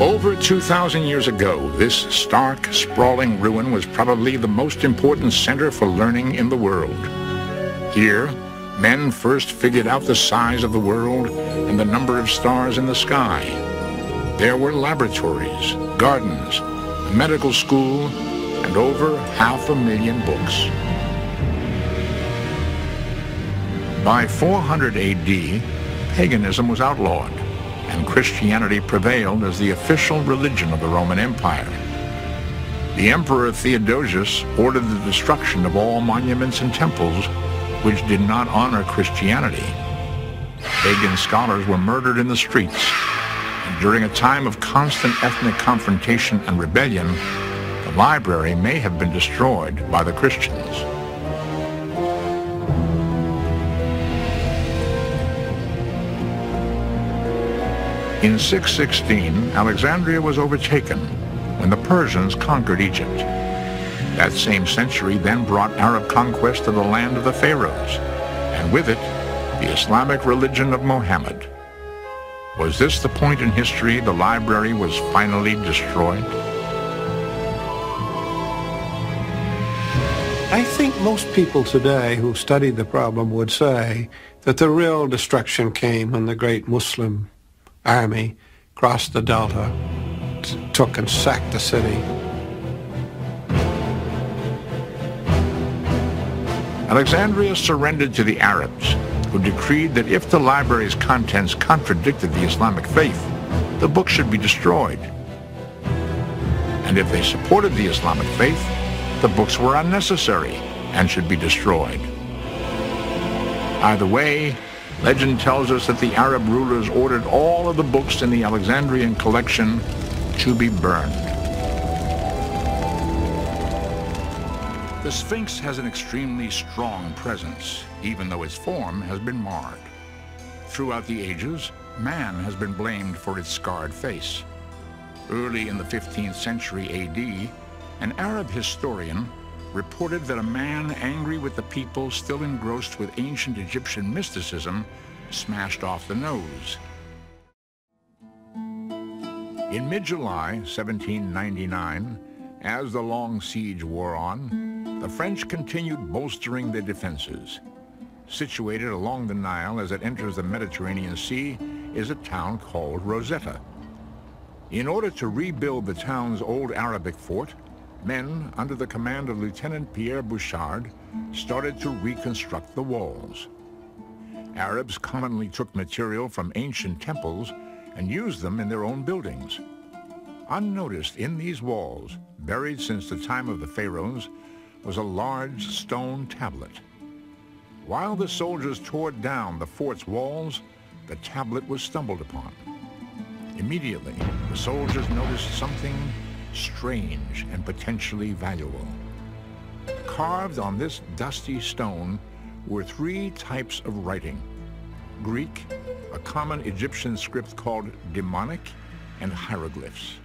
Over 2,000 years ago, this stark, sprawling ruin was probably the most important center for learning in the world. Here, men first figured out the size of the world and the number of stars in the sky. There were laboratories, gardens, a medical school, and over 500,000 books. By 400 AD, paganism was outlawed, and Christianity prevailed as the official religion of the Roman Empire. The Emperor Theodosius ordered the destruction of all monuments and temples which did not honor Christianity. Pagan scholars were murdered in the streets, and during a time of constant ethnic confrontation and rebellion, the library may have been destroyed by the Christians. In 616, Alexandria was overtaken when the Persians conquered Egypt. That same century then brought Arab conquest to the land of the pharaohs, and with it, the Islamic religion of Muhammad. Was this the point in history the library was finally destroyed? I think most people today who study the problem would say that the real destruction came when the great Muslim army crossed the Delta, took and sacked the city. Alexandria surrendered to the Arabs, who decreed that if the library's contents contradicted the Islamic faith, the book should be destroyed. And if they supported the Islamic faith, the books were unnecessary and should be destroyed. Either way, legend tells us that the Arab rulers ordered all of the books in the Alexandrian collection to be burned. The Sphinx has an extremely strong presence, even though its form has been marred. Throughout the ages, man has been blamed for its scarred face. Early in the 15th century AD, an Arab historian reported that a man angry with the people still engrossed with ancient Egyptian mysticism smashed off the nose. In mid-July 1799, as the long siege wore on, the French continued bolstering their defenses. Situated along the Nile as it enters the Mediterranean Sea is a town called Rosetta. In order to rebuild the town's old Arabic fort, men under the command of Lieutenant Pierre Bouchard started to reconstruct the walls. Arabs commonly took material from ancient temples and used them in their own buildings. Unnoticed in these walls, buried since the time of the pharaohs, was a large stone tablet. While the soldiers tore down the fort's walls, the tablet was stumbled upon. Immediately, the soldiers noticed something strange and potentially valuable. Carved on this dusty stone were 3 types of writing: Greek, a common Egyptian script called demonic, and hieroglyphs.